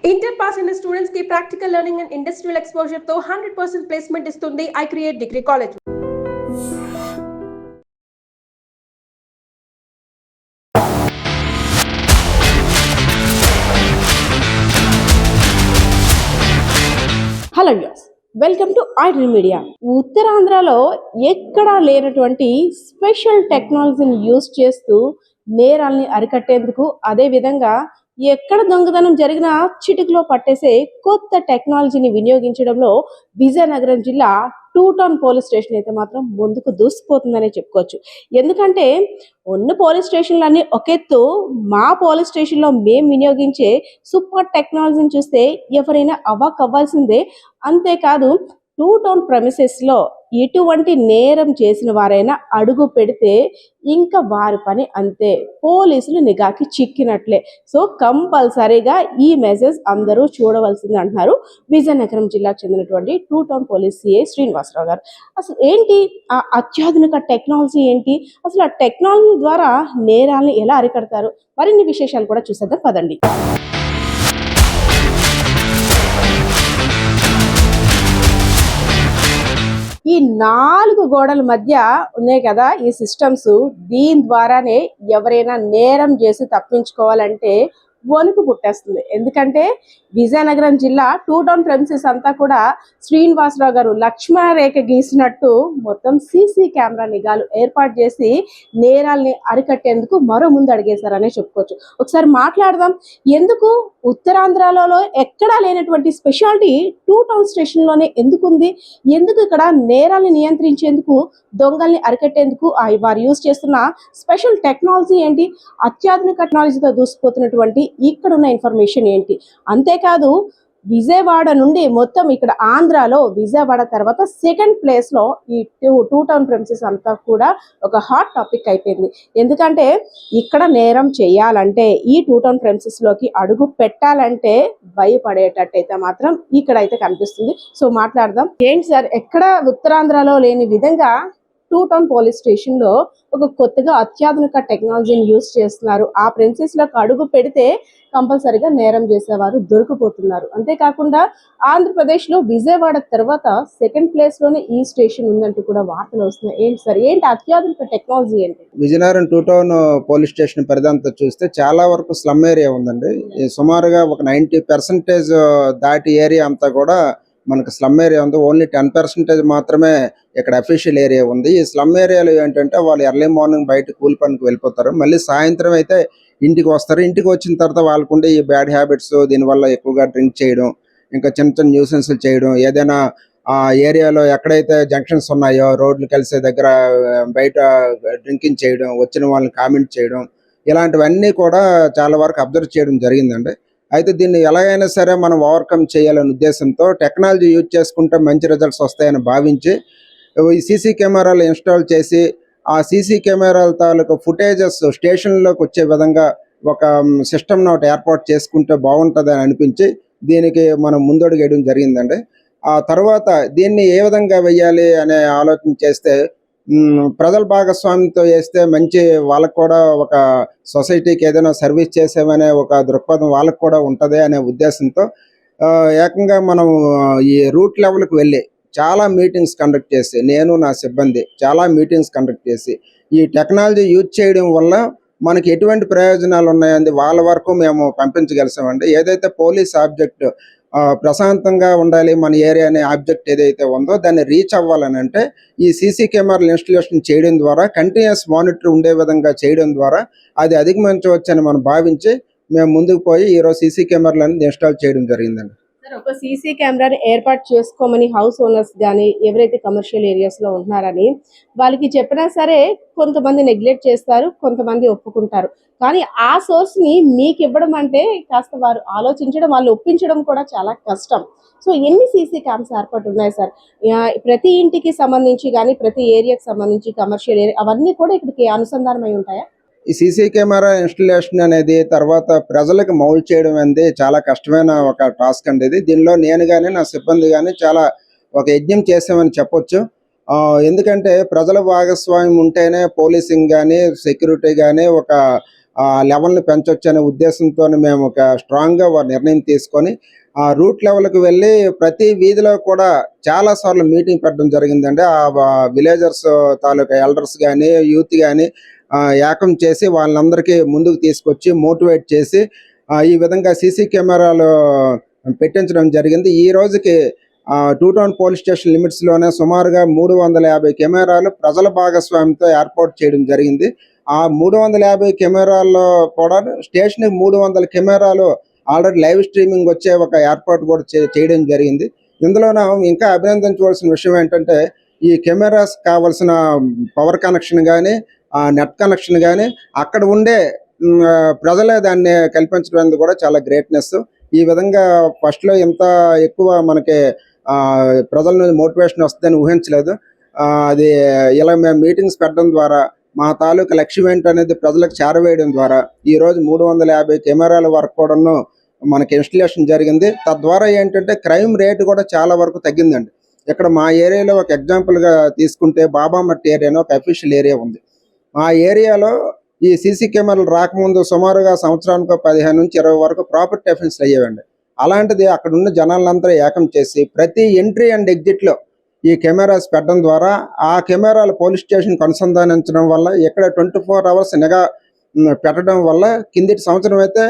Inter pass అయిన students కి practical learning and industrial exposure తో 100% ప్లేస్మెంట్ ఇస్తుంది I create degree college. Hello viewers, welcome to iDream media. ఉత్తరాంధ్రలో ఎక్కడా లేనటువంటి స్పెషల్ టెక్నాలజీని యూజ్ చేస్తూ నేరాల్ని అరికట్టేందుకు, అదేవిధంగా ఎక్కడ దొంగతనం జరిగినా చిటికలో పట్టేసే కొత్త టెక్నాలజీని వినియోగించడంలో విజయనగరం జిల్లా టూ టౌన్ పోలీస్ స్టేషన్ అయితే మాత్రం ముందుకు దూసుకుపోతుందనే చెప్పుకోవచ్చు. ఎందుకంటే ఉన్న పోలీస్ స్టేషన్లన్నీ ఒకెత్తు, మా పోలీస్ స్టేషన్లో మేము వినియోగించే సూపర్ టెక్నాలజీని చూస్తే ఎవరైనా అవాక్ అవ్వాల్సిందే. అంతేకాదు, టూ టౌన్ ప్రెమిసెస్లో ఎటువంటి నేరం చేసిన వారైనా అడుగు పెడితే ఇంకా వారి పని అంతే, పోలీసులు నిఘాకి చిక్కినట్లే. సో కంపల్సరీగా ఈ మెసేజ్ అందరూ చూడవలసింది అంటున్నారు విజయనగరం జిల్లాకు చెందినటువంటి two town police CI Srinivasarao గారు. అసలు ఏంటి ఆ అత్యాధునిక టెక్నాలజీ ఏంటి, అసలు ఆ టెక్నాలజీ ద్వారా నేరాలను ఎలా అరికడతారు, మరిన్ని విశేషాలు కూడా చూసేద్దాం పదండి. ఈ 4 గోడల మధ్య ఉన్నాయి కదా ఈ సిస్టమ్స్, దీని ద్వారానే ఎవరైనా నేరం చేసి తప్పించుకోవాలంటే వణుకు పుట్టేస్తుంది. ఎందుకంటే విజయనగరం జిల్లా టూ టౌన్ ప్రెమిసెస్ అంతా కూడా శ్రీనివాసరావు గారు లక్ష్మణరేఖ గీసినట్టు మొత్తం సీసీ కెమెరా నిఘాలు ఏర్పాటు చేసి నేరాల్ని అరికట్టేందుకు మరో ముందు అడిగేశారనే చెప్పుకోవచ్చు. ఒకసారి మాట్లాడదాం, ఎందుకు ఉత్తరాంధ్రలో ఎక్కడా లేనటువంటి స్పెషాలిటీ టూ టౌన్ స్టేషన్లోనే ఎందుకు ఉంది, ఎందుకు ఇక్కడ నేరాల్ని నియంత్రించేందుకు, దొంగల్ని అరికట్టేందుకు వారు యూజ్ చేస్తున్న స్పెషల్ టెక్నాలజీ ఏంటి, అత్యాధునిక టెక్నాలజీతో దూసుకుపోతున్నటువంటి ఇక్కడున్న ఇన్ఫర్మేషన్ ఏంటి. అంతేకాదు, విజయవాడ నుండి మొత్తం ఇక్కడ ఆంధ్రాలో విజయవాడ తర్వాత సెకండ్ ప్లేస్లో ఈ టూ టౌన్ ప్రెమిసెస్ అంతా కూడా ఒక హాట్ టాపిక్ అయిపోయింది. ఎందుకంటే ఇక్కడ నేరం చేయాలంటే, ఈ టూ టౌన్ ప్రెమిసెస్లోకి అడుగు పెట్టాలంటే భయపడేటట్టయితే మాత్రం ఇక్కడైతే కనిపిస్తుంది. సో మాట్లాడదాం. ఏంటి సార్, ఎక్కడ ఉత్తరాంధ్రలో లేని విధంగా టూ టౌన్ పోలీస్ స్టేషన్లో ఒక కొత్తగా అత్యాధునిక టెక్నాలజీని యూజ్ చేస్తున్నారు. ఆ ప్రెమిసెస్లోకి అడుగు పెడితే కంపల్సరీగా నేరం చేసేవారు దొరికిపోతున్నారు. అంతేకాకుండా ఆంధ్రప్రదేశ్లో విజయవాడ తర్వాత సెకండ్ ప్లేస్లోనే ఈ స్టేషన్ ఉందంటూ కూడా వార్తలు వస్తున్నాయి. ఏంటి సార్, ఏంటి అత్యాధునిక టెక్నాలజీ ఏంటి? Vizianagaram two town police station పరిధింతా చూస్తే చాలా వరకు స్లమ్ ఏరియా ఉందండి. సుమారుగా ఒక 90% దాటి ఏరియా అంతా కూడా మనకు స్లమ్ ఏరియా ఉంది. ఓన్లీ 10% మాత్రమే ఇక్కడ అఫీషియల్ ఏరియా ఉంది. ఈ స్లమ్ ఏరియాలో ఏంటంటే వాళ్ళు ఎర్లీ మార్నింగ్ బయట కూలి పనికి వెళ్ళిపోతారు, మళ్ళీ సాయంత్రం అయితే ఇంటికి వస్తారు. ఇంటికి వచ్చిన తర్వాత వాళ్ళకుండే ఈ బ్యాడ్ హ్యాబిట్స్, దీనివల్ల ఎక్కువగా డ్రింక్ చేయడం, ఇంకా చిన్న చిన్న న్యూసెన్స్లు చేయడం, ఏదైనా ఆ ఏరియాలో ఎక్కడైతే జంక్షన్స్ ఉన్నాయో రోడ్లు కలిసే దగ్గర బయట డ్రింకింగ్ చేయడం, వచ్చిన వాళ్ళని కామెంట్ చేయడం, ఇలాంటివన్నీ కూడా చాలా వరకు అబ్జర్వ్ చేయడం జరిగిందండి. అయితే దీన్ని ఎలాగైనా సరే మనం ఓవర్కమ్ చేయాలనే ఉద్దేశంతో టెక్నాలజీ యూజ్ చేసుకుంటే మంచి రిజల్ట్స్ వస్తాయని భావించి ఈ సీసీ కెమెరాలు ఇన్స్టాల్ చేసి ఆ సీసీ కెమెరాల తాలూకు ఫుటేజెస్ స్టేషన్లోకి వచ్చే విధంగా ఒక సిస్టమ్ని ఒకటి ఏర్పాటు చేసుకుంటే బాగుంటుంది అని అనిపించి దీనికి మనం ముందడుగు వేయడం జరిగిందండి. ఆ తర్వాత దీన్ని ఏ విధంగా వెయ్యాలి అనే ఆలోచన చేస్తే ప్రజల భాగస్వామ్యంతో వేస్తే మంచి, వాళ్ళకు కూడా ఒక సొసైటీకి ఏదైనా సర్వీస్ చేసేవనే ఒక దృక్పథం వాళ్ళకు కూడా ఉంటుంది అనే ఉద్దేశంతో ఏకంగా మనం ఈ రూట్ లెవెల్కి వెళ్ళి చాలా మీటింగ్స్ కండక్ట్ చేసి, నేను నా సిబ్బంది చాలా మీటింగ్స్ కండక్ట్ చేసి ఈ టెక్నాలజీ యూజ్ చేయడం వల్ల మనకి ఎటువంటి ప్రయోజనాలు ఉన్నాయండి వాళ్ళ వరకు మేము పంపించగలిసామండి. ఏదైతే పోలీస్ ఆబ్జెక్ట్ ప్రశాంతంగా ఉండాలి మన ఏరియా అనే ఆబ్జెక్ట్ ఏదైతే ఉందో దాన్ని రీచ్ అవ్వాలని అంటే ఈ సీసీ కెమెరాలు ఇన్స్టలేషన్ చేయడం ద్వారా, కంటిన్యూస్ మానిటర్ ఉండే విధంగా చేయడం ద్వారా అది అధిగమించవచ్చని మనం భావించి మేము ముందుకు పోయి ఈరోజు సీసీ కెమెరాలను ఇన్స్టాల్ చేయడం జరిగిందండి. ఒక సీసీ కెమెరాని ఏర్పాటు చేసుకోమని హౌస్ ఓనర్స్ కానీ ఎవరైతే కమర్షియల్ ఏరియాస్లో ఉంటున్నారని వాళ్ళకి చెప్పినా సరే కొంతమంది నెగ్లెక్ట్ చేస్తారు, కొంతమంది ఒప్పుకుంటారు. కానీ ఆ సోర్స్ని మీకు ఇవ్వడం అంటే కాస్త వారు ఆలోచించడం, వాళ్ళు ఒప్పించడం కూడా చాలా కష్టం. సో ఎన్ని సీసీ క్యామ్స్ ఏర్పాటు ఉన్నాయి సార్? ప్రతి ఇంటికి సంబంధించి కానీ ప్రతి ఏరియాకి సంబంధించి కమర్షియల్ ఏరియా అవన్నీ కూడా ఇక్కడికి అనుసంధానమై ఉంటాయా? ఈ సీసీ కెమెరా ఇన్స్టలేషన్ అనేది తర్వాత ప్రజలకు మౌల్ చేయడం అనేది చాలా కష్టమైన ఒక టాస్క్ అండి. దీనిలో నేను కానీ నా సిబ్బంది కానీ చాలా ఒక యజ్ఞం చేసామని చెప్పొచ్చు. ఎందుకంటే ప్రజల భాగస్వామ్యం ఉంటేనే పోలీసింగ్ కానీ సెక్యూరిటీ కానీ ఒక లెవెల్ని పెంచొచ్చు అనే ఉద్దేశంతో మేము ఒక స్ట్రాంగ్గా నిర్ణయం తీసుకొని ఆ రూట్ లెవెల్కి వెళ్ళి ప్రతి వీధిలో కూడా చాలా సార్లు మీటింగ్ పెట్టడం జరిగిందండి. ఆ విలేజర్స్ తాలూకా ఎల్డర్స్ కానీ యూత్ కానీ ఏకం చేసి వాళ్ళందరికీ ముందుకు తీసుకొచ్చి మోటివేట్ చేసి ఈ విధంగా సీసీ కెమెరాలు పెట్టించడం జరిగింది. ఈ రోజుకి టూ టౌన్ పోలీస్ స్టేషన్ లిమిట్స్లోనే సుమారుగా 350 కెమెరాలు ప్రజల భాగస్వామ్యంతో ఏర్పాటు చేయడం జరిగింది. ఆ 350 కెమెరాల్లో కూడా స్టేషన్కి 300 కెమెరాలు ఆల్రెడీ లైవ్ స్ట్రీమింగ్ వచ్చే ఒక ఏర్పాటు కూడా చేయడం జరిగింది. ఇందులోన ఇంకా అభినందించవలసిన విషయం ఏంటంటే ఈ కెమెరాస్ కావాల్సిన పవర్ కనెక్షన్ కానీ నెట్ కనెక్షన్ కానీ అక్కడ ఉండే ప్రజలే దాన్ని కల్పించడం అనేది కూడా చాలా గ్రేట్నెస్. ఈ విధంగా ఫస్ట్లో ఇంత ఎక్కువ మనకి ప్రజల నుంచి మోటివేషన్ వస్తుందని ఊహించలేదు. అది ఇలా మేము మీటింగ్స్ పెట్టడం ద్వారా మా తాలూకా లక్ష్యం ఏంటనేది ప్రజలకు చేరవేయడం ద్వారా ఈరోజు 350 కెమెరాల వరకు కూడాను మనకి ఇన్స్టలేషన్ జరిగింది. తద్వారా ఏంటంటే క్రైమ్ రేటు కూడా చాలా వరకు తగ్గిందండి. ఇక్కడ మా ఏరియాలో ఒక ఎగ్జాంపుల్గా తీసుకుంటే బాబామట్టి ఏరియా అని ఒక అఫీషియల్ ఏరియా ఉంది. ఆ ఏరియాలో ఈ సీసీ కెమెరాలు రాకముందు సుమారుగా సంవత్సరానికి 15 నుంచి 20 వరకు ప్రాపర్టీ అఫెన్స్ అయ్యేవండి. అలాంటిది అక్కడ ఉన్న జనాలందరూ ఏకం చేసి ప్రతి ఎంట్రీ అండ్ ఎగ్జిట్లో ఈ కెమెరాస్ పెట్టడం ద్వారా ఆ కెమెరాలు పోలీస్ స్టేషన్కి అనుసంధానించడం వల్ల ఇక్కడ 24 అవర్స్ నిఘా పెట్టడం వల్ల కిందటి సంవత్సరం అయితే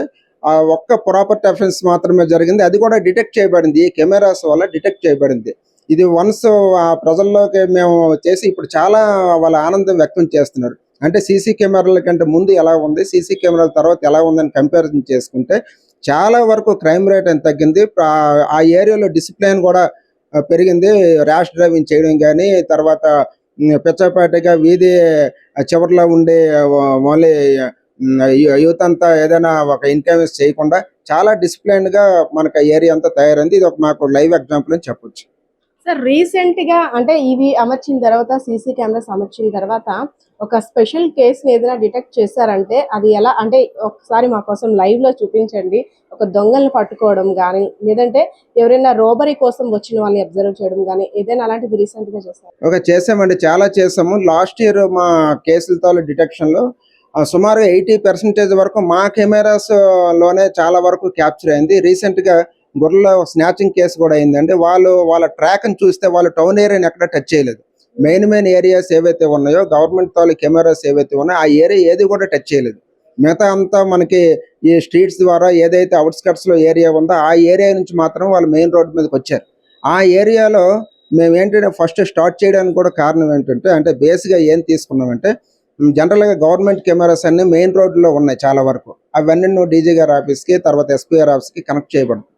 ఒక్క ప్రాపర్టీ అఫెన్స్ మాత్రమే జరిగింది. అది కూడా డిటెక్ట్ చేయబడింది. ఈ కెమెరాస్ వల్ల డిటెక్ట్ చేయబడింది. ఇది వన్స్ ఆ ప్రజల్లోకి మేము చేసి ఇప్పుడు చాలా వాళ్ళ ఆనందం వ్యక్తం చేస్తున్నారు. అంటే సీసీ కెమెరాల కంటే ముందు ఎలా ఉంది, సీసీ కెమెరాల తర్వాత ఎలా ఉందని కంపారిజన్ చేసుకుంటే చాలా వరకు క్రైమ్ రేట్ అని తగ్గింది. ఆ ఏరియాలో డిసిప్లిన్ కూడా పెరిగింది. ర్యాష్ డ్రైవింగ్ చేయడం కానీ తర్వాత పిచ్చపాటిగా వీధి చివరిలో ఉండే ఓన్లీ యూత్ అంతా ఏదైనా ఒక ఇన్కన్వీనియన్స్ చేయకుండా చాలా డిసిప్లైన్గా మనకు ఏరియా అంతా తయారైంది. ఇది ఒక మాకు లైవ్ ఎగ్జాంపుల్ అని చెప్పొచ్చు. సార్ రీసెంట్ గా అంటే ఇవి అమర్చిన తర్వాత సీసీ కెమెరాస్ అమర్చిన తర్వాత ఒక స్పెషల్ కేసుని ఏదైనా డిటెక్ట్ చేశారంటే అది ఎలా అంటే ఒకసారి మా కోసం లైవ్ లో చూపించండి. ఒక దొంగల్ని పట్టుకోవడం కానీ లేదంటే ఎవరైనా రోబరీ కోసం వచ్చిన వాళ్ళని అబ్జర్వ్ చేయడం కానీ ఏదైనా అలాంటిది రీసెంట్ గా చేశారు? ఓకే, చేసామండి, చాలా చేసాము. లాస్ట్ ఇయర్ మా కేసులతో డిటెక్షన్లో సుమారుగా 80% వరకు మా కెమెరాస్ లోనే చాలా వరకు క్యాప్చర్ అయింది. రీసెంట్గా గొర్రెల స్నాచింగ్ కేసు కూడా అయిందండి. వాళ్ళ ట్రాక్ని చూస్తే వాళ్ళు టౌన్ ఏరియాని ఎక్కడ టచ్ చేయలేదు. మెయిన్ ఏరియాస్ ఏవైతే ఉన్నాయో గవర్నమెంట్ తాలూ కెమెరాస్ ఏవైతే ఉన్నాయో ఆ ఏరియా ఏది కూడా టచ్ చేయలేదు. మిగతా అంతా మనకి ఈ స్ట్రీట్స్ ద్వారా ఏదైతే అవుట్స్కట్స్లో ఏరియా ఉందో ఆ ఏరియా నుంచి మాత్రం వాళ్ళు మెయిన్ రోడ్ మీదకి వచ్చారు. ఆ ఏరియాలో మేము ఏంటంటే ఫస్ట్ స్టార్ట్ చేయడానికి కూడా కారణం ఏంటంటే అంటే బేస్గా ఏం తీసుకున్నామంటే జనరల్గా గవర్నమెంట్ కెమెరాస్ అన్నీ మెయిన్ రోడ్లో ఉన్నాయి చాలా వరకు. అవన్నీ డీజీ గారి ఆఫీస్కి తర్వాత ఎస్పీ గారి ఆఫీస్కి కనెక్ట్ చేయబడుతుంది.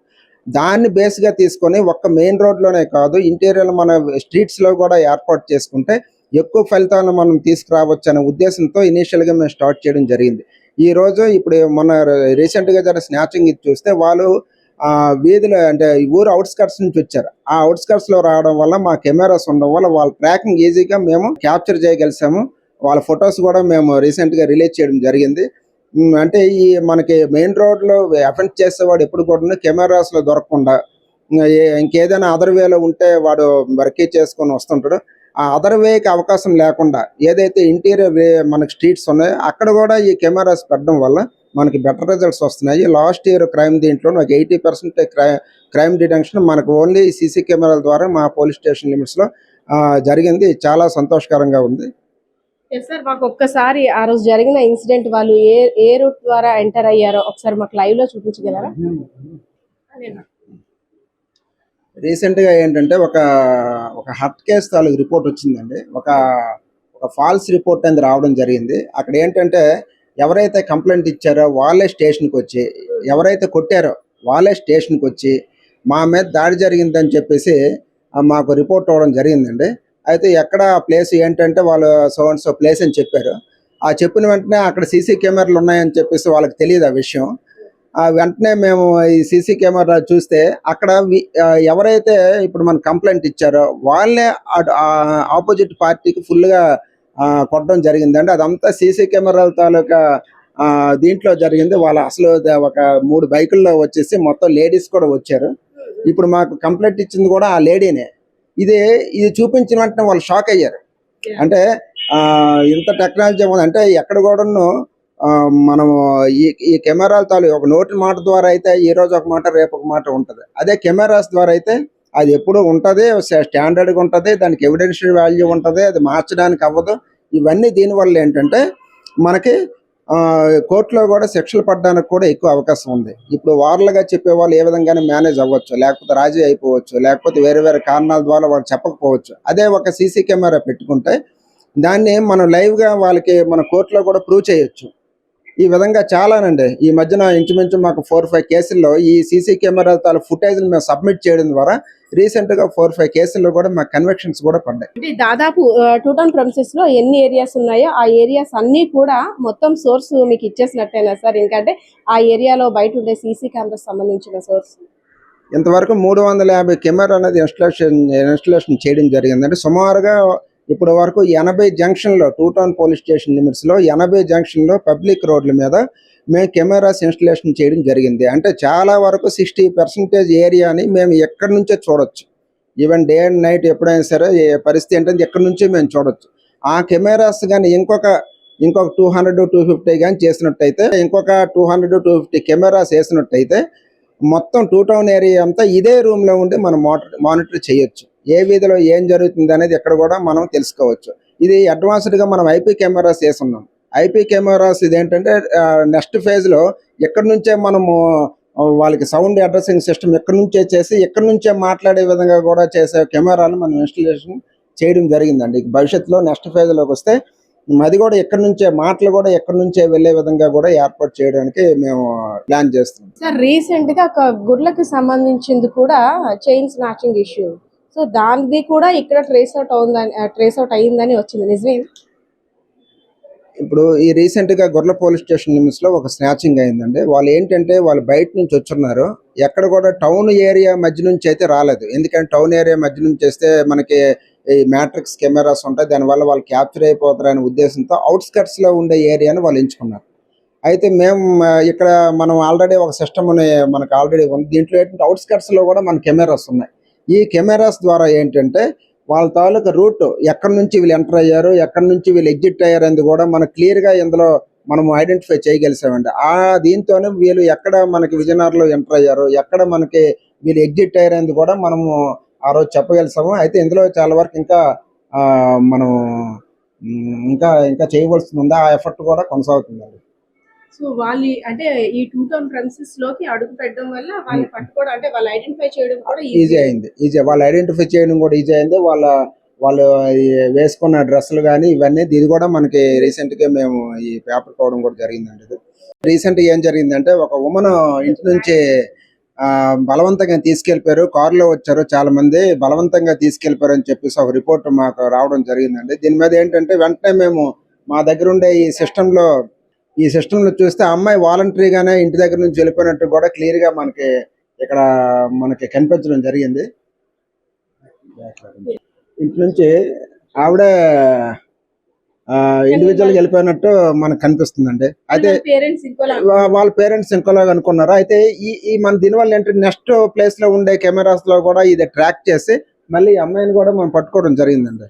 దాన్ని బేస్గా తీసుకొని ఒక్క మెయిన్ రోడ్లోనే కాదు ఇంటీరియర్ మన స్ట్రీట్స్లో కూడా ఏర్పాటు చేసుకుంటే ఎక్కువ ఫలితాలను మనం తీసుకురావచ్చు అనే ఉద్దేశంతో ఇనీషియల్గా మేము స్టార్ట్ చేయడం జరిగింది. ఈరోజు ఇప్పుడు మన రీసెంట్గా జరిగిన స్నాచింగ్ ఇది చూస్తే వాళ్ళు వీధులు అంటే ఊరు అవుట్స్కట్స్ నుంచి వచ్చారు. ఆ అవుట్స్కట్స్లో రావడం వల్ల మా కెమెరాస్ ఉండడం వల్ల వాళ్ళ ట్రాకింగ్ ఈజీగా మేము క్యాప్చర్ చేయగలిసాము. వాళ్ళ ఫొటోస్ కూడా మేము రీసెంట్గా రిలీజ్ చేయడం జరిగింది. అంటే ఈ మనకి మెయిన్ రోడ్లో అఫెన్స్ చేసేవాడు ఎప్పుడు కూడా కెమెరాస్లో దొరకకుండా ఇంకేదైనా అదర్ వేలో ఉంటే వాడు వర్కీ చేసుకొని వస్తుంటాడు. ఆ అదర్ వేకి అవకాశం లేకుండా ఏదైతే ఇంటీరియర్ వే మనకి స్ట్రీట్స్ ఉన్నాయో అక్కడ కూడా ఈ కెమెరాస్ పెట్టడం వల్ల మనకి బెటర్ రిజల్ట్స్ వస్తున్నాయి. లాస్ట్ ఇయర్ క్రైమ్ దీంట్లో నాకు 80% క్రైమ్ డిటెక్షన్ మనకు ఓన్లీ సీసీ కెమెరాల ద్వారా మా పోలీస్ స్టేషన్ లిమిట్స్లో జరిగింది. చాలా సంతోషకరంగా ఉంది. సార్ మాకు ఒక్కసారి ఆ రోజు జరిగిన ఇన్సిడెంట్ వాళ్ళు ఏ రూట్ ద్వారా ఎంటర్ అయ్యారో ఒకసారి మాకు లైవ్ లో చూపించగలరా? రీసెంట్గా ఏంటంటే ఒక హర్ట్ కేసు తాలూకు రిపోర్ట్ వచ్చిందండి. ఒక ఫాల్స్ రిపోర్ట్ అనేది రావడం జరిగింది. అక్కడ ఏంటంటే ఎవరైతే కంప్లైంట్ ఇచ్చారో వాళ్ళే స్టేషన్కి వచ్చి ఎవరైతే కొట్టారో వాళ్ళే స్టేషన్కి వచ్చి మా మీద దాడి జరిగిందని చెప్పేసి మాకు రిపోర్ట్ అవ్వడం జరిగిందండి. అయితే ఎక్కడ ప్లేస్ ఏంటంటే వాళ్ళు సో ప్లేస్ అని చెప్పారు. ఆ చెప్పిన వెంటనే అక్కడ సీసీ కెమెరాలు ఉన్నాయని చెప్పేసి వాళ్ళకి తెలియదు ఆ విషయం. వెంటనే మేము ఈ సీసీ కెమెరా చూస్తే అక్కడ ఎవరైతే ఇప్పుడు మన కంప్లైంట్ ఇచ్చారో వాళ్ళే ఆపోజిట్ పార్టీకి ఫుల్గా కొట్టడం జరిగిందండి. అదంతా సీసీ కెమెరాల తాలూకా దీంట్లో జరిగింది. వాళ్ళ అసలు ఒక 3 బైకుల్లో వచ్చేసి మొత్తం లేడీస్ కూడా వచ్చారు. ఇప్పుడు మాకు కంప్లైంట్ ఇచ్చింది కూడా ఆ లేడీనే. ఇది చూపించిన వెంటనే వాళ్ళు షాక్ అయ్యారు. అంటే ఇంత టెక్నాలజీ ఉంది అంటే ఎక్కడ కూడాను మనము ఈ కెమెరాల తాలూ ఒక నోటి మాట ద్వారా అయితే ఈ రోజు ఒక మాట రేపు ఒక మాట ఉంటుంది. అదే కెమెరాస్ ద్వారా అయితే అది ఎప్పుడు ఉంటుంది, స్టాండర్డ్గా ఉంటుంది, దానికి ఎవిడెన్షియల్ వాల్యూ ఉంటుంది, అది మార్చడానికి అవ్వదు. ఇవన్నీ దీనివల్ల ఏంటంటే మనకి కోర్టులో కూడా శిక్షలు పడడానికి కూడా ఎక్కువ అవకాశం ఉంది. ఇప్పుడు వార్లుగా చెప్పేవాళ్ళు ఏ విధంగానే మేనేజ్ అవ్వచ్చు, లేకపోతే రాజీ అయిపోవచ్చు, లేకపోతే వేరే వేరే కారణాల ద్వారా వాళ్ళు చెప్పకపోవచ్చు. అదే ఒక సీసీ కెమెరా పెట్టుకుంటే దాన్ని మనం లైవ్గా వాళ్ళకి మన కోర్టులో కూడా ప్రూవ్ చేయొచ్చు. ఈ విధంగా చాలానండి. ఈ మధ్యన ఇంచుమించు మాకు 4-5 కేసుల్లో ఈ సీసీ కెమెరా తాలూ ఫుటేజ్ని మేము సబ్మిట్ చేయడం ద్వారా రీసెంట్గా 4-5 కేసుల్లో కూడా మాకు కన్విక్షన్స్ కూడా పడ్డాయి. అంటే దాదాపు 2 టౌన్ ప్రెమిసెస్ లో ఎన్ని ఏరియాస్ ఉన్నాయో ఆ ఏరియాస్ అన్ని కూడా మొత్తం సోర్స్ మీకు ఇచ్చేసినట్టేనా సార్? ఎందుకంటే ఆ ఏరియాలో బయట ఉండే సీసీ కెమెరాస్ సంబంధించిన సోర్స్. ఇంతవరకు 350 కెమెరా అనేది ఇన్స్టలేషన్ చేయడం జరిగిందంటే సుమారుగా ఇప్పటి వరకు 80 జంక్షన్లో 2 టౌన్ పోలీస్ స్టేషన్ లిమిట్స్లో 80 జంక్షన్లో పబ్లిక్ రోడ్ల మీద మేము కెమెరాస్ ఇన్స్టలేషన్ చేయడం జరిగింది. అంటే చాలా వరకు 60% ఏరియాని మేము ఎక్కడి నుంచో చూడొచ్చు. ఈవెన్ డే అండ్ నైట్ ఎప్పుడైనా సరే ఏ పరిస్థితి ఏంటంటే ఎక్కడి నుంచో మేము చూడొచ్చు. ఆ కెమెరాస్ కానీ ఇంకొక 200-250 కానీ చేసినట్టయితే, ఇంకొక 200-250 కెమెరాస్ వేసినట్టయితే మొత్తం 2 టౌన్ ఏరియా అంతా ఇదే రూమ్లో ఉండి మనం మానిటర్ చేయొచ్చు. ఏ వీధిలో ఏం జరుగుతుంది అనేది ఎక్కడ కూడా మనం తెలుసుకోవచ్చు. ఇది అడ్వాన్స్డ్గా మనం ఐపీ కెమెరాస్ వేసున్నాం. ఐపీ కెమెరాస్ ఇదేంటంటే నెక్స్ట్ ఫేజ్లో ఎక్కడి నుంచే మనము వాళ్ళకి సౌండ్ అడ్రసింగ్ సిస్టమ్ ఎక్కడి నుంచే చేసి ఎక్కడి నుంచే మాట్లాడే విధంగా కూడా చేసే కెమెరాలు మనం ఇన్స్టలేషన్ చేయడం జరిగిందండి. భవిష్యత్తులో నెక్స్ట్ ఫేజ్లోకి వస్తే అది కూడా ఎక్కడి నుంచే మాటలు కూడా ఎక్కడి నుంచే వెళ్ళే విధంగా కూడా ఏర్పాటు చేయడానికి మేము ప్లాన్ చేస్తున్నాం. సార్ రీసెంట్ గా ఒక గుర్లకు సంబంధించింది కూడా చైన్ స్నాచింగ్ ఇష్యూ. సో దానిది కూడా ఇక్కడ ట్రేస్ అవుట్ అయ్యిందని వచ్చింది, నిజమే? ఇప్పుడు ఈ రీసెంట్గా గొర్రెల పోలీస్ స్టేషన్ లిమిట్స్లో ఒక స్నాచింగ్ అయిందండి. వాళ్ళు ఏంటంటే వాళ్ళు బయట నుంచి వచ్చున్నారు, ఎక్కడ కూడా టౌన్ ఏరియా మధ్య నుంచి అయితే రాలేదు. ఎందుకంటే టౌన్ ఏరియా మధ్య నుంచి వస్తే మనకి ఈ మ్యాట్రిక్స్ కెమెరాస్ ఉంటాయి, దానివల్ల వాళ్ళు క్యాప్చర్ అయిపోతారనే ఉద్దేశంతో అవుట్స్కట్స్లో ఉండే ఏరియాని వాళ్ళు ఎంచుకున్నారు. అయితే మేము ఇక్కడ మనం ఆల్రెడీ ఒక సిస్టమ్ని మనకు ఆల్రెడీ ఉంది. దీంట్లో ఏంటంటే అవుట్స్కట్స్లో కూడా మన కెమెరాస్ ఉన్నాయి. ఈ కెమెరాస్ ద్వారా ఏంటంటే వాళ్ళ తాలూకా రూట్ ఎక్కడి నుంచి వీళ్ళు ఎంటర్ అయ్యారు, ఎక్కడి నుంచి వీళ్ళు ఎగ్జిట్ అయ్యారు అనేది కూడా మనకు క్లియర్గా ఇందులో మనము ఐడెంటిఫై చేయగలిసామండి. దీంతోనే వీళ్ళు ఎక్కడ మనకి విజయనగరంలో ఎంటర్ అయ్యారు, ఎక్కడ మనకి వీళ్ళు ఎగ్జిట్ అయ్యారు అనేది కూడా మనము ఆ రోజు చెప్పగలిసాము. అయితే ఇందులో చాలా వరకు ఇంకా మనం ఇంకా ఇంకా చేయవలసింది ఉంది. ఆ ఎఫర్ట్ కూడా కొనసాగుతుందండి. సో వాళ్ళు అంటే ఈ 2 టౌన్ ప్రెమిసెస్ లోకి అడుగు పెట్టడం వల్ల వాళ్ళని పట్టుకోవడం, అంటే వాళ్ళు ఐడెంటిఫై చేయడం కూడా ఈజీ అయింది. వాళ్ళు ఐడెంటిఫై చేయడం కూడా ఈజీ అయింది. వాళ్ళు వేసుకున్న డ్రెస్సులు కానీ ఇవన్నీ ఇది కూడా మనకి రీసెంట్గా మేము ఈ పేపర్ పోవడం కూడా జరిగిందండి. ఇది రీసెంట్గా ఏం జరిగిందంటే ఒక ఉమెన్ ఇంటి నుంచి బలవంతంగా తీసుకెళ్లిపోయారు, కారులో వచ్చారు, చాలా మంది బలవంతంగా తీసుకెళ్లిపోయారు అని చెప్పేసి ఒక రిపోర్ట్ మాకు రావడం జరిగిందండి. దీని మీద ఏంటంటే వెంటనే మేము మా దగ్గర ఉండే ఈ సిస్టంలో చూస్తే ఆ అమ్మాయి వాలంటరీగానే ఇంటి దగ్గర నుంచి వెళ్ళిపోయినట్టు కూడా క్లియర్గా ఇక్కడ మనకి కనిపించడం జరిగింది. ఇంటి నుంచి ఆవిడ ఇండివిజువల్ వెళ్ళిపోయినట్టు మనకు కనిపిస్తుందండి. అయితే వాళ్ళ పేరెంట్స్ ఇంకోలాగా అనుకున్నారు. అయితే ఈ మన దీనివల్ల ఏంటంటే నెక్స్ట్ ప్లేస్ లో ఉండే కెమెరాస్ లో కూడా ఇది ట్రాక్ చేసి మళ్ళీ ఈ అమ్మాయిని కూడా మనం పట్టుకోవడం జరిగిందండి.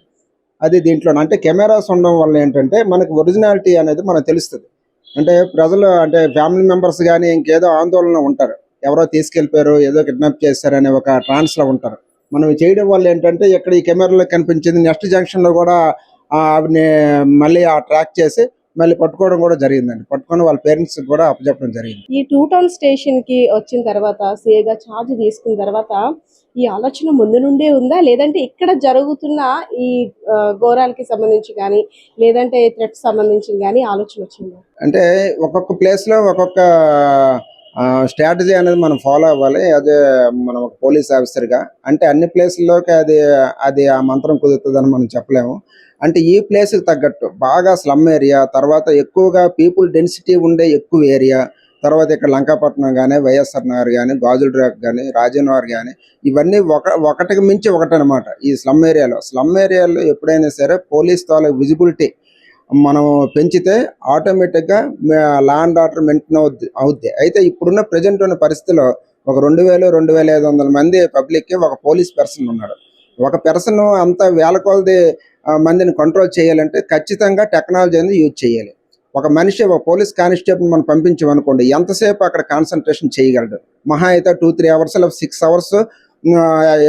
అది దీంట్లో అంటే కెమెరాస్ ఉండడం వల్ల ఏంటంటే మనకు ఒరిజినాలిటీ అనేది మనకు తెలుస్తుంది. అంటే ప్రజలు అంటే ఫ్యామిలీ మెంబర్స్ కానీ ఇంకేదో ఆందోళన ఉంటారు, ఎవరో తీసుకెళ్లిపోయారు, ఏదో కిడ్నాప్ చేశారనే ఒక ట్రాన్స్ లో ఉంటారు. మనం చేయడం వల్ల ఏంటంటే ఇక్కడ ఈ కెమెరాలో కనిపించింది నెక్స్ట్ జంక్షన్ లో కూడా ఆవిడని మళ్ళీ ట్రాక్ చేసి మళ్ళీ పట్టుకోవడం కూడా జరిగిందండి. పట్టుకొని వాళ్ళ పేరెంట్స్ కూడా అప్పచెప్పడం జరిగింది. ఈ 2 టౌన్ స్టేషన్ కి వచ్చిన తర్వాత సిఏగా ఛార్జ్ తీసుకున్న తర్వాత ఈ ఆలోచన ముందు నుండే ఉందా, లేదంటే ఇక్కడ జరుగుతున్న ఈ ఘోరాలకి సంబంధించి కానీ లేదంటే థ్రెట్ సంబంధించి కానీ ఆలోచన వచ్చిందా? అంటే ఒక్కొక్క ప్లేస్ లో ఒక్కొక్క స్ట్రాటజీ అనేది మనం ఫాలో అవ్వాలి. అదే మనం ఒక పోలీస్ ఆఫీసర్గా అంటే అన్ని ప్లేసుల్లోకి అది ఆ మంత్రం కుదురుతుందని మనం చెప్పలేము. అంటే ఈ ప్లేస్కి తగ్గట్టు బాగా స్లమ్ ఏరియా, తర్వాత ఎక్కువగా పీపుల్ డెన్సిటీ ఉండే ఎక్కువ ఏరియా, తర్వాత ఇక్కడ లంకాపట్నం కానీ, వైఎస్ఆర్ నగర్ కానీ, గాజుల ట్రాక్ కానీ, రాజనగర్ కానీ ఇవన్నీ ఒకటికి మించి ఒకటనమాట. ఈ స్లమ్ ఏరియాలో ఎప్పుడైనా సరే పోలీస్ తాలూకు విజిబిలిటీ మనం పెంచితే ఆటోమేటిక్గా లా అండ్ ఆర్డర్ మెయింటైన్ అవుద్ది. అయితే ఇప్పుడున్న ప్రజెంట్ ఉన్న పరిస్థితిలో ఒక 2,000-2,500 మంది పబ్లిక్కి ఒక పోలీస్ పర్సన్ ఉన్నాడు. ఒక పర్సన్ అంత వేల కొలది మందిని కంట్రోల్ చేయాలంటే ఖచ్చితంగా టెక్నాలజీ అనేది యూజ్ చేయాలి. ఒక మనిషి ఒక పోలీస్ కానిస్టేబుల్ మనం పంపించామనుకోండి, ఎంతసేపు అక్కడ కాన్సన్ట్రేషన్ చేయగలడు? మహా అయితే 2-3 అవర్స్ 6 అవర్స్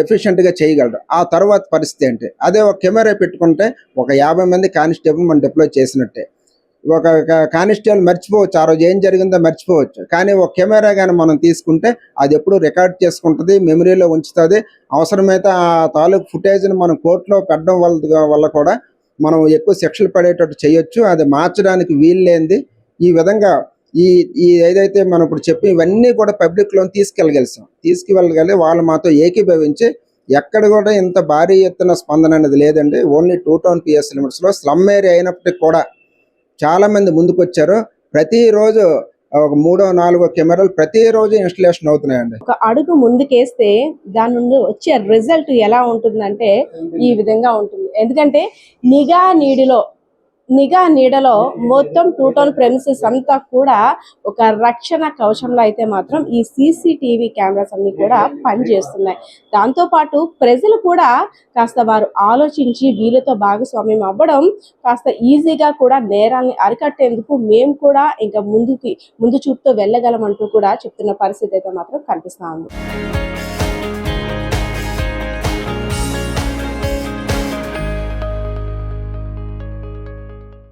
ఎఫిషియెంట్గా చేయగలడు. ఆ తర్వాత పరిస్థితి ఏంటి? అదే ఒక కెమెరా పెట్టుకుంటే ఒక 50 మంది కానిస్టేబుల్ మనం డిప్లాయ్ చేసినట్టే. ఒక కానిస్టేబుల్ మర్చిపోవచ్చు, ఆ రోజు ఏం జరిగిందో మర్చిపోవచ్చు. కానీ ఒక కెమెరా కానీ మనం తీసుకుంటే అది ఎప్పుడు రికార్డ్ చేసుకుంటుంది, మెమరీలో ఉంచుతుంది. అవసరమైతే ఆ తాలూకు ఫుటేజ్ని మనం కోర్టులో పెట్టడం వల్ల కూడా మనం ఎక్కువ శిక్షలు పడేటట్టు చేయొచ్చు. అది మార్చడానికి వీల్లేంది. ఈ విధంగా ఈ ఈ ఏదైతే మనం ఇప్పుడు చెప్పి ఇవన్నీ కూడా పబ్లిక్లో తీసుకువెళ్ళగలి వాళ్ళు మాతో ఏకీభవించి ఎక్కడ కూడా ఇంత భారీ ఎత్తున స్పందన అనేది లేదండి. ఓన్లీ 2 టౌన్ పిఎస్ లిమిట్స్లో స్లమ్ ఏరియా అయినప్పటికీ కూడా చాలా మంది ముందుకొచ్చారు. ప్రతిరోజు ఒక 3-4 కెమెరాలు ప్రతిరోజు ఇన్స్టలేషన్ అవుతున్నాయండి. ఒక అడుగు ముందుకేస్తే దాని నుండి వచ్చే రిజల్ట్ ఎలా ఉంటుందంటే ఈ విధంగా ఉంటుంది. ఎందుకంటే నిఘా నీడలో మొత్తం 2 టౌన్ ప్రెమిసెస్ అంతా కూడా ఒక రక్షణ కవచంలో అయితే మాత్రం ఈ సీసీటీవీ కెమెరాస్ అన్ని కూడా పనిచేస్తున్నాయి. దాంతోపాటు ప్రజలు కూడా కాస్త వారు ఆలోచించి వీళ్ళతో భాగస్వామ్యం అవ్వడం కాస్త ఈజీగా కూడా నేరాల్ని అరికట్టేందుకు మేము కూడా ఇంకా ముందు చూపుతో వెళ్ళగలమంటూ కూడా చెప్తున్న పరిస్థితి అయితే మాత్రం కనిపిస్తా ఉంది.